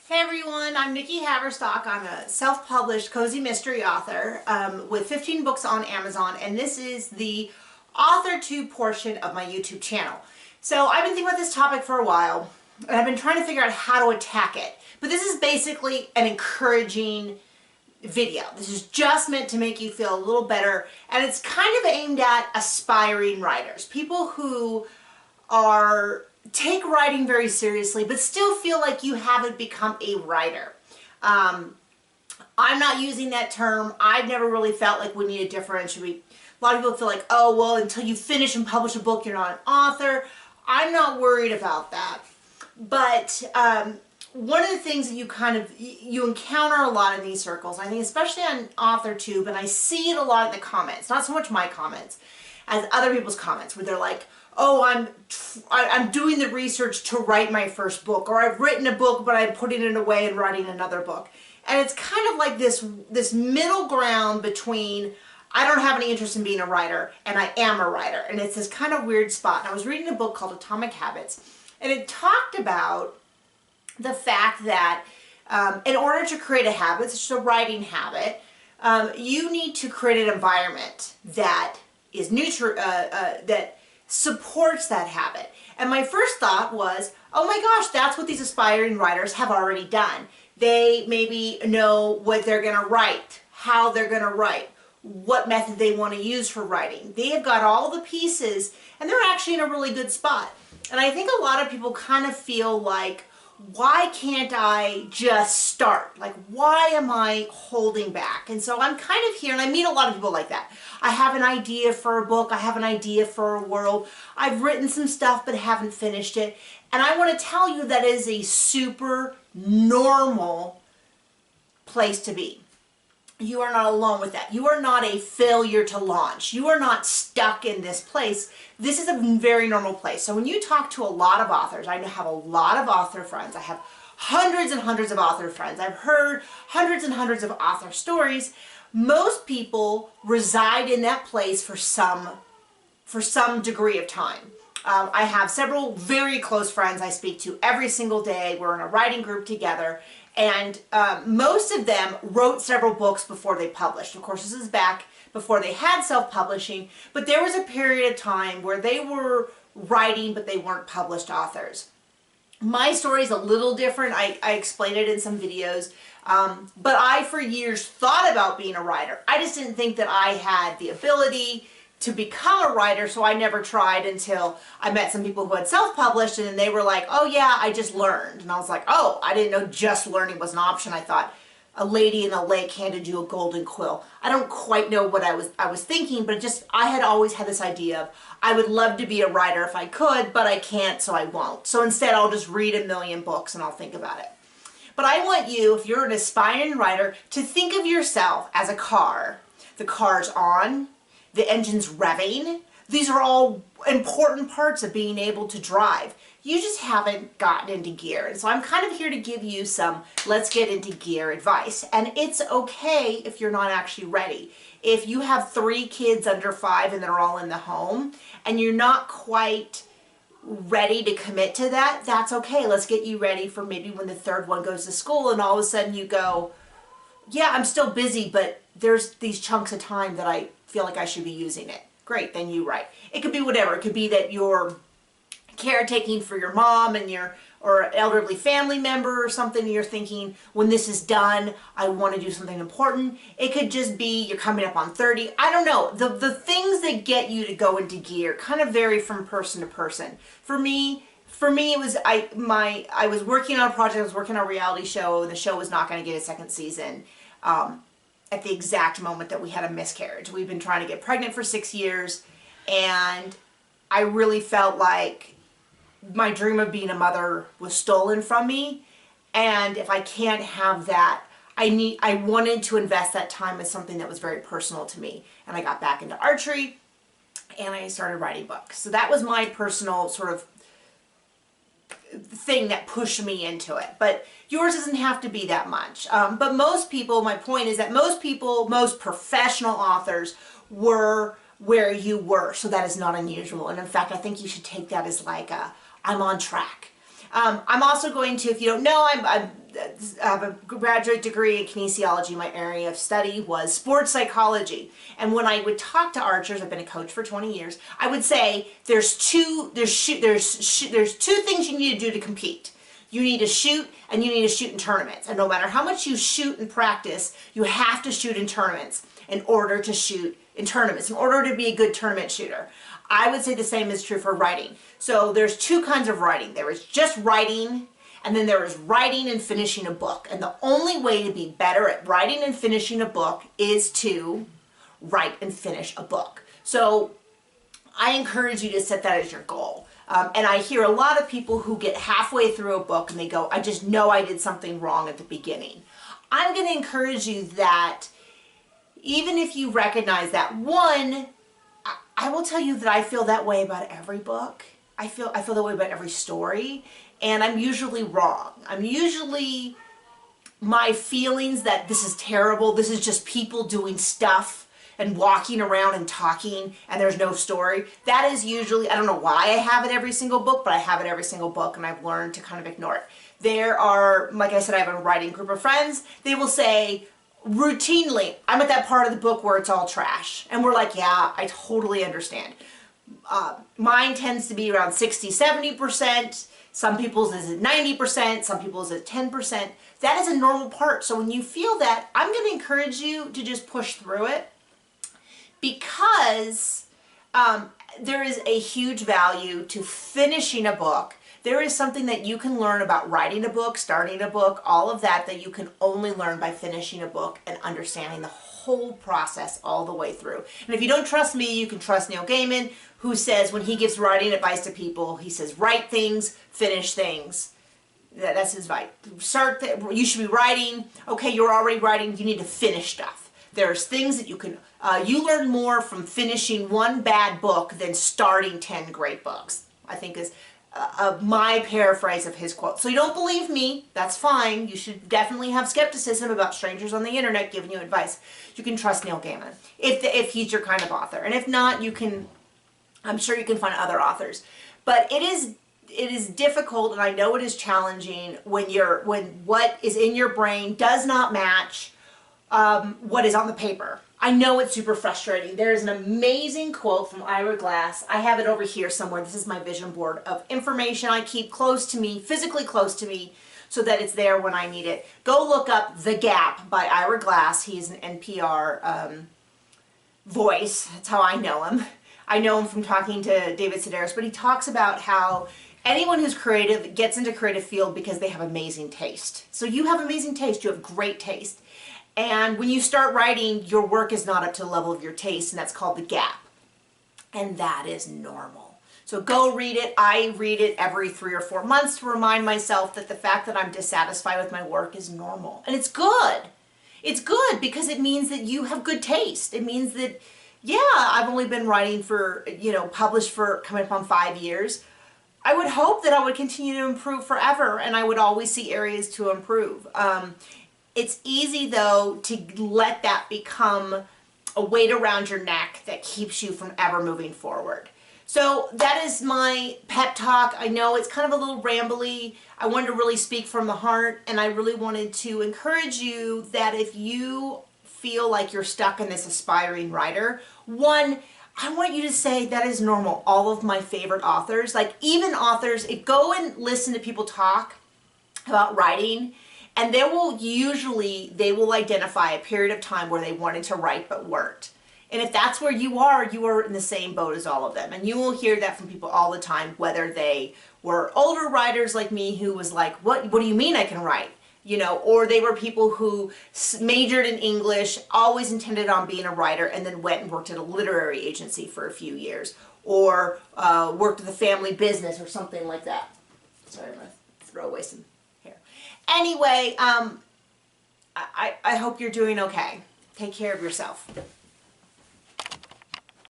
Hey everyone, I'm Nikki Haverstock. I'm a self-published cozy mystery author with 15 books on Amazon, and this is the author to portion of my YouTube channel. So I've been thinking about this topic for a while, and I've been trying to figure out how to attack it. But this is basically an encouraging video. This is just meant to make you feel a little better, and it's kind of aimed at aspiring writers, people who take writing very seriously but still feel like you haven't become a writer. I'm not using that term. I've never really felt like we need to differentiate. A lot of people feel like, oh well, until you finish and publish a book you're not an author. I'm not worried about that, but one of the things that you encounter a lot in these circles, I think especially on AuthorTube, and I see it a lot in the comments, not so much my comments as other people's comments, where they're like, oh, I'm doing the research to write my first book, or I've written a book but I'm putting it away and writing another book. And it's kind of like this middle ground between I don't have any interest in being a writer and I am a writer, and it's this kind of weird spot. And I was reading a book called Atomic Habits, and it talked about the fact that in order to create a habit, such as a writing habit, you need to create an environment that is that supports that habit. And my first thought was, oh my gosh, that's what these aspiring writers have already done. They maybe know what they're going to write, how they're going to write, what method they want to use for writing. They have got all the pieces, and they're actually in a really good spot. And I think a lot of people kind of feel like, why can't I just start? Like, why am I holding back? And so I'm kind of here, and I meet a lot of people like that. I have an idea for a book. I have an idea for a world. I've written some stuff but haven't finished it. And I want to tell you that is a super normal place to be. You are not alone with that. You are not a failure to launch. You are not stuck in this place. This is a very normal place. So when you talk to a lot of authors, I have a lot of author friends. I have hundreds and hundreds of author friends. I've heard hundreds and hundreds of author stories. Most people reside in that place for some degree of time. I have several very close friends I speak to every single day. We're in a writing group together. And most of them wrote several books before they published. Of course, this is back before they had self-publishing, but there was a period of time where they were writing, but they weren't published authors. My story is a little different. I explain it in some videos, but I, for years, thought about being a writer. I just didn't think that I had the ability to become a writer, so I never tried until I met some people who had self-published, and then they were like, oh yeah, I just learned. And I was like, oh, I didn't know just learning was an option. I thought a lady in a lake handed you a golden quill. I don't quite know what I was thinking, but I had always had this idea of, I would love to be a writer if I could, but I can't, so I won't. So instead I'll just read a million books and I'll think about it. But I want you, if you're an aspiring writer, to think of yourself as a car. The car's on, the engine's revving. These are all important parts of being able to drive. You just haven't gotten into gear. And so I'm kind of here to give you some let's get into gear advice. And it's okay if you're not actually ready. If you have 3 kids under 5 and they're all in the home and you're not quite ready to commit to that, that's okay. Let's get you ready for maybe when the 3rd one goes to school and all of a sudden you go, yeah, I'm still busy, but there's these chunks of time that I feel like I should be using it. Great, then you write. It could be whatever. It could be that you're caretaking for your mom and or an elderly family member or something, and you're thinking, when this is done, I want to do something important. It could just be you're coming up on 30. I don't know. The things that get you to go into gear kind of vary from person to person. For me, it was I was working on a project. I was working on a reality show, and the show was not going to get a 2nd season. At the exact moment that we had a miscarriage. We've been trying to get pregnant for 6 years, and I really felt like my dream of being a mother was stolen from me, and if I can't have that, I wanted to invest that time with something that was very personal to me. And I got back into archery, and I started writing books. So that was my personal sort of thing that pushed me into it. But yours doesn't have to be that much. But most people, my point is that most professional authors were where you were. So that is not unusual. And in fact, I think you should take that as like I'm on track. I'm also going to, if you don't know, have a graduate degree in kinesiology. My area of study was sports psychology. And when I would talk to archers, I've been a coach for 20 years, I would say there's two things you need to do to compete. You need to shoot, and you need to shoot in tournaments. And no matter how much you shoot in practice, you have to shoot in tournaments in order to shoot in tournaments, in order to be a good tournament shooter. I would say the same is true for writing. So there's two kinds of writing. There is just writing, and then there is writing and finishing a book. And the only way to be better at writing and finishing a book is to write and finish a book. So I encourage you to set that as your goal. And I hear a lot of people who get halfway through a book and they go, I just know I did something wrong at the beginning. I'm going to encourage you that even if you recognize that, one, I will tell you that I feel that way about every book. I feel that way about every story, and I'm usually wrong. I'm usually, my feelings that this is terrible, this is just people doing stuff and walking around and talking and there's no story. That is usually, I don't know why I have it every single book, but I have it every single book, and I've learned to kind of ignore it. There are, like I said, I have a writing group of friends. They will say routinely, I'm at that part of the book where it's all trash. And we're like, yeah, I totally understand. Mine tends to be around 60, 70%. Some people's is at 90%. Some people's at 10%. That is a normal part. So when you feel that, I'm going to encourage you to just push through it, because there is a huge value to finishing a book. There is something that you can learn about writing a book, starting a book, all of that, that you can only learn by finishing a book and understanding the whole process all the way through. And if you don't trust me, you can trust Neil Gaiman, who says when he gives writing advice to people, he says, write things, finish things. That's his advice. You should be writing. Okay, you're already writing. You need to finish stuff. There's things that you can, you learn more from finishing one bad book than starting 10 great books, I think is my paraphrase of his quote. So you don't believe me, that's fine. You should definitely have skepticism about strangers on the internet giving you advice. You can trust Neil Gaiman if he's your kind of author. And if not, you can, I'm sure you can find other authors. But it is difficult, and I know it is challenging when what is in your brain does not match what is on the paper. I know it's super frustrating. There's an amazing quote from Ira Glass. I have it over here somewhere. This is my vision board of information I keep close to me, physically close to me, so that it's there when I need it. Go look up The Gap by Ira Glass. He's an NPR voice. That's how I know him. I know him from talking to David Sedaris, but he talks about how anyone who's creative gets into creative field because they have amazing taste. So you have amazing taste. You have great taste. And when you start writing, your work is not up to the level of your taste, and that's called the gap. And that is normal. So go read it. I read it every 3 or 4 months to remind myself that the fact that I'm dissatisfied with my work is normal. And it's good. It's good because it means that you have good taste. It means that, yeah, I've only been writing for, published for coming up on 5 years. I would hope that I would continue to improve forever, and I would always see areas to improve. It's easy, though, to let that become a weight around your neck that keeps you from ever moving forward. So that is my pep talk. I know it's kind of a little rambly. I wanted to really speak from the heart, and I really wanted to encourage you that if you feel like you're stuck in this aspiring writer, one, I want you to say that is normal. All of my favorite authors, like even authors, go and listen to people talk about writing, and they will identify a period of time where they wanted to write but weren't. And if that's where you are in the same boat as all of them. And you will hear that from people all the time, whether they were older writers like me who was like, what do you mean I can write? Or they were people who majored in English, always intended on being a writer, and then went and worked at a literary agency for a few years, or worked with a family business or something like that. Sorry, I'm going to throw away some hair. Anyway, I hope you're doing okay. Take care of yourself.